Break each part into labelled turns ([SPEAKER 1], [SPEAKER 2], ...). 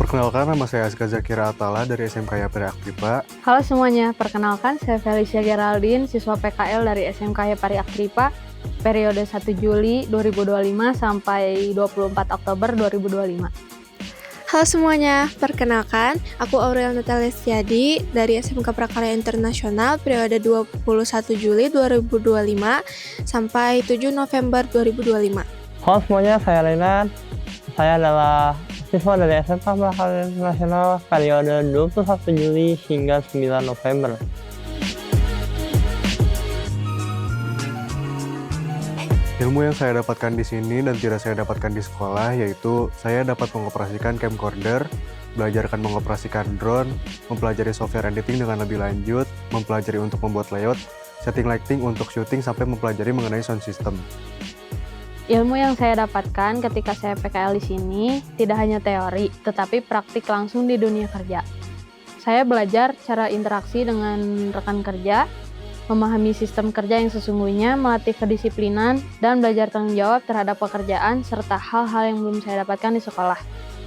[SPEAKER 1] Perkenalkan, nama saya Azka Zakira Atala dari SMK Yapari Akripa.
[SPEAKER 2] Halo semuanya, perkenalkan saya Felicia Geraldine, siswa PKL dari SMK Yapari Akripa, periode 1 Juli 2025 sampai 24 Oktober 2025.
[SPEAKER 3] Halo semuanya, perkenalkan, aku Aurel Natalia Setiadi dari SMK Prakarya Internasional periode 21 Juli 2025 sampai 7 November 2025.
[SPEAKER 4] Halo semuanya, saya Renan. Saya adalah siswa dari SMK Prakarya Internasional periode 21 Juli hingga 9 November.
[SPEAKER 1] Ilmu yang saya dapatkan di sini dan tidak saya dapatkan di sekolah yaitu saya dapat mengoperasikan camcorder, belajarkan mengoperasikan drone, mempelajari software editing dengan lebih lanjut, mempelajari untuk membuat layout, setting lighting untuk syuting sampai mempelajari mengenai sound system.
[SPEAKER 2] Ilmu yang saya dapatkan ketika saya PKL di sini tidak hanya teori, tetapi praktik langsung di dunia kerja. Saya belajar cara interaksi dengan rekan kerja, memahami sistem kerja yang sesungguhnya, melatih kedisiplinan, dan belajar tanggung jawab terhadap pekerjaan serta hal-hal yang belum saya dapatkan di sekolah.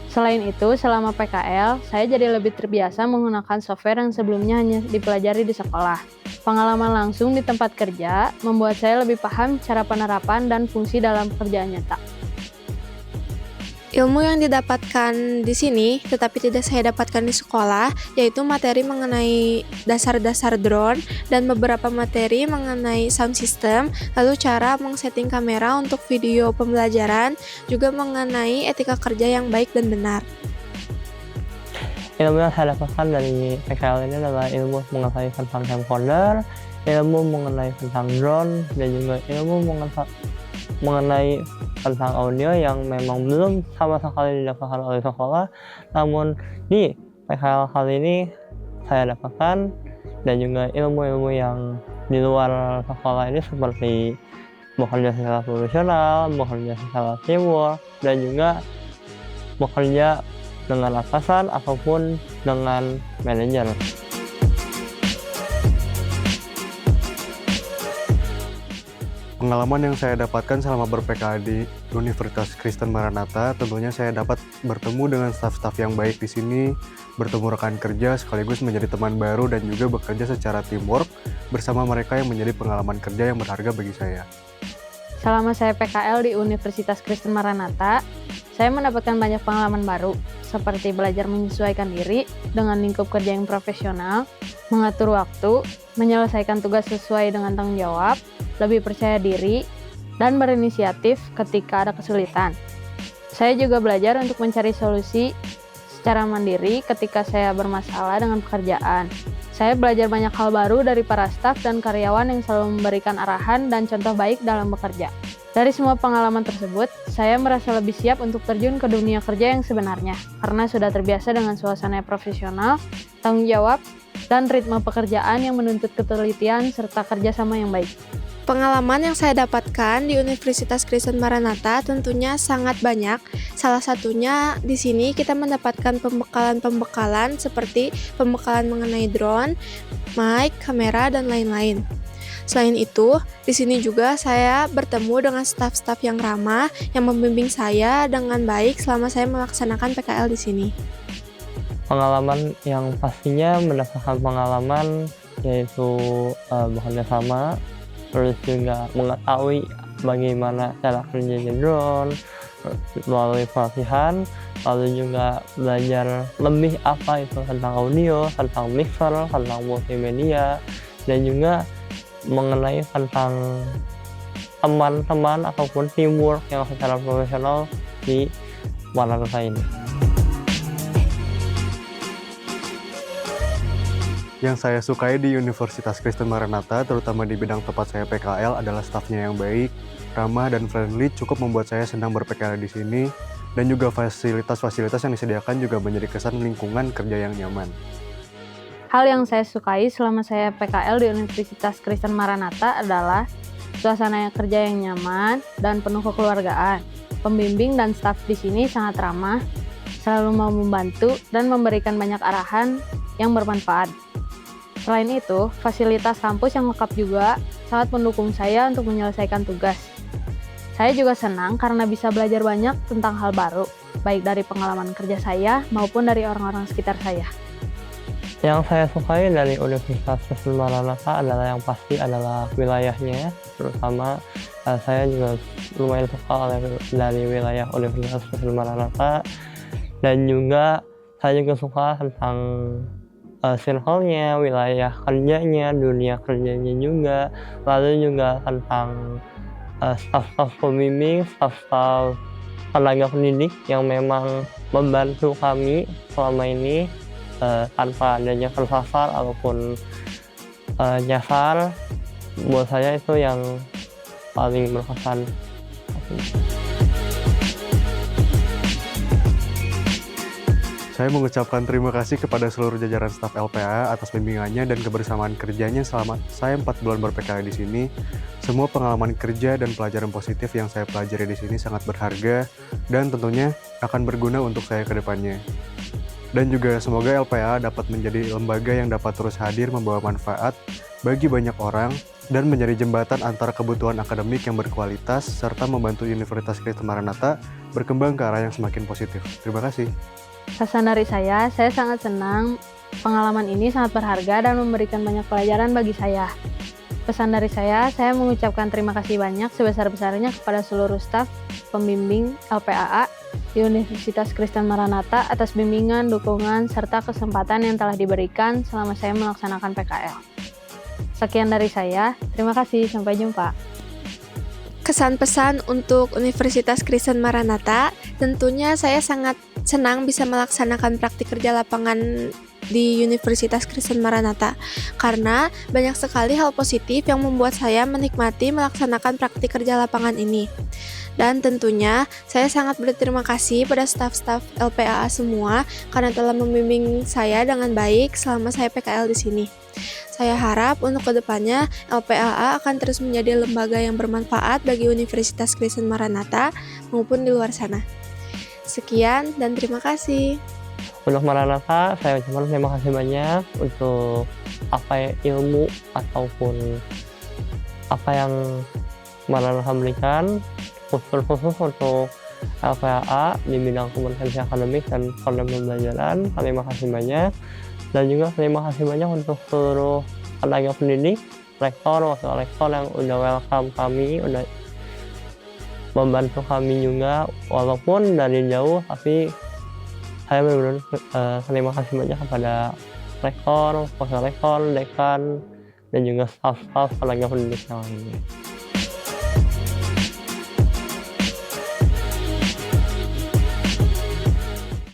[SPEAKER 2] Selain itu, selama PKL, saya jadi lebih terbiasa menggunakan software yang sebelumnya hanya dipelajari di sekolah. Pengalaman langsung di tempat kerja membuat saya lebih paham cara penerapan dan fungsi dalam pekerjaan nyata.
[SPEAKER 3] Ilmu yang didapatkan di sini tetapi tidak saya dapatkan di sekolah yaitu materi mengenai dasar-dasar drone dan beberapa materi mengenai sound system, lalu cara mengsetting kamera untuk video pembelajaran, juga mengenai etika kerja yang baik dan benar.
[SPEAKER 4] Ilmu yang saya dapatkan dari PKL ini adalah ilmu mengenai tentang camcorder, ilmu mengenai tentang drone, dan juga ilmu mengenai tentang audio yang memang belum sama sekali didapatkan oleh sekolah, namun di PKL kali ini saya dapatkan, dan juga ilmu-ilmu yang di luar sekolah ini seperti bekerja secara profesional, bekerja secara teamwork, dan juga bekerja dengan atasan ataupun dengan manajer.
[SPEAKER 1] Pengalaman yang saya dapatkan selama ber-PKL di Universitas Kristen Maranatha, tentunya saya dapat bertemu dengan staf-staf yang baik di sini, bertemu rekan kerja sekaligus menjadi teman baru dan juga bekerja secara teamwork bersama mereka yang menjadi pengalaman kerja yang berharga bagi saya.
[SPEAKER 2] Selama saya PKL di Universitas Kristen Maranatha, saya mendapatkan banyak pengalaman baru, seperti belajar menyesuaikan diri dengan lingkup kerja yang profesional, mengatur waktu, menyelesaikan tugas sesuai dengan tanggung jawab, lebih percaya diri, dan berinisiatif ketika ada kesulitan. Saya juga belajar untuk mencari solusi secara mandiri ketika saya bermasalah dengan pekerjaan. Saya belajar banyak hal baru dari para staf dan karyawan yang selalu memberikan arahan dan contoh baik dalam bekerja. Dari semua pengalaman tersebut, saya merasa lebih siap untuk terjun ke dunia kerja yang sebenarnya, karena sudah terbiasa dengan suasana profesional, tanggung jawab, dan ritme pekerjaan yang menuntut ketelitian serta kerjasama yang baik.
[SPEAKER 3] Pengalaman yang saya dapatkan di Universitas Kristen Maranatha tentunya sangat banyak. Salah satunya di sini kita mendapatkan pembekalan seperti pembekalan mengenai drone, mic, kamera, dan lain-lain. Selain itu, di sini juga saya bertemu dengan staf-staf yang ramah yang membimbing saya dengan baik selama saya melaksanakan PKL di sini.
[SPEAKER 4] Pengalaman yang pastinya mendapatkan pengalaman yaitu bekerja sama, terus juga mengetahui bagaimana cara kerjanya drone melalui pelatihan, lalu juga belajar lebih apa itu tentang audio, tentang mixer, tentang multimedia, dan juga mengenai tentang teman-teman ataupun teamwork yang secara profesional di Maranatha ini.
[SPEAKER 1] Yang saya sukai di Universitas Kristen Maranatha, terutama di bidang tempat saya PKL, adalah stafnya yang baik, ramah, dan friendly, cukup membuat saya senang ber-PKL di sini, dan juga fasilitas-fasilitas yang disediakan juga menjadi kesan lingkungan kerja yang nyaman.
[SPEAKER 2] Hal yang saya sukai selama saya PKL di Universitas Kristen Maranatha adalah suasana kerja yang nyaman dan penuh kekeluargaan. Pembimbing dan staf di sini sangat ramah, selalu mau membantu dan memberikan banyak arahan yang bermanfaat. Selain itu, fasilitas kampus yang lengkap juga sangat mendukung saya untuk menyelesaikan tugas. Saya juga senang karena bisa belajar banyak tentang hal baru. baik dari pengalaman kerja saya maupun dari orang-orang sekitar saya.
[SPEAKER 4] Yang saya sukai dari Universitas Kristen Maranatha adalah yang pasti adalah wilayahnya, terutama saya juga lumayan suka dari wilayah Universitas Kristen Maranatha, dan juga saya juga suka tentang circle-nya, wilayah kerjanya, dunia kerjanya juga, lalu juga tentang staf-staf pembimbing, staf-staf tenaga pendidik yang memang membantu kami selama ini tanpa adanya kesasar ataupun nyasar. Buat saya itu yang paling berkesan.
[SPEAKER 1] Saya mengucapkan terima kasih kepada seluruh jajaran staf LPA atas bimbingannya dan kebersamaan kerjanya selama saya 4 bulan ber-PKL di sini. Semua pengalaman kerja dan pelajaran positif yang saya pelajari di sini sangat berharga dan tentunya akan berguna untuk saya ke depannya. Dan juga semoga LPA dapat menjadi lembaga yang dapat terus hadir membawa manfaat bagi banyak orang dan menjadi jembatan antara kebutuhan akademik yang berkualitas serta membantu Universitas Kristen Maranatha berkembang ke arah yang semakin positif. Terima kasih.
[SPEAKER 2] Pesan dari saya sangat senang. Pengalaman ini sangat berharga dan memberikan banyak pelajaran bagi saya. Pesan dari saya mengucapkan terima kasih banyak sebesar-besarnya kepada seluruh staf pembimbing LPAA di Universitas Kristen Maranatha atas bimbingan, dukungan, serta kesempatan yang telah diberikan selama saya melaksanakan PKL. Sekian dari saya, terima kasih, sampai jumpa.
[SPEAKER 3] Kesan pesan untuk Universitas Kristen Maranatha, tentunya saya sangat senang bisa melaksanakan praktik kerja lapangan di Universitas Kristen Maranatha karena banyak sekali hal positif yang membuat saya menikmati melaksanakan praktik kerja lapangan ini. Dan tentunya saya sangat berterima kasih pada staf-staf LPAA semua karena telah membimbing saya dengan baik selama saya PKL di sini. Saya harap untuk kedepannya LPAA akan terus menjadi lembaga yang bermanfaat bagi Universitas Kristen Maranatha maupun di luar sana. Sekian dan terima kasih.
[SPEAKER 4] Untuk Maranatha, saya ucapkan terima kasih banyak untuk ilmu ataupun apa yang Maranatha berikan, khusus untuk LPAA di bidang kompetensi akademik dan program pembelajaran. Terima kasih banyak. Dan juga terima kasih banyak untuk seluruh tenaga pendidik, rektor, wakil rektor yang udah welcome kami, udah membantu kami juga walaupun dari jauh, tapi saya benar-benar terima kasih banyak kepada rektor, wakil rektor, dekan, dan juga staf-staf tenaga pendidik yang lainnya.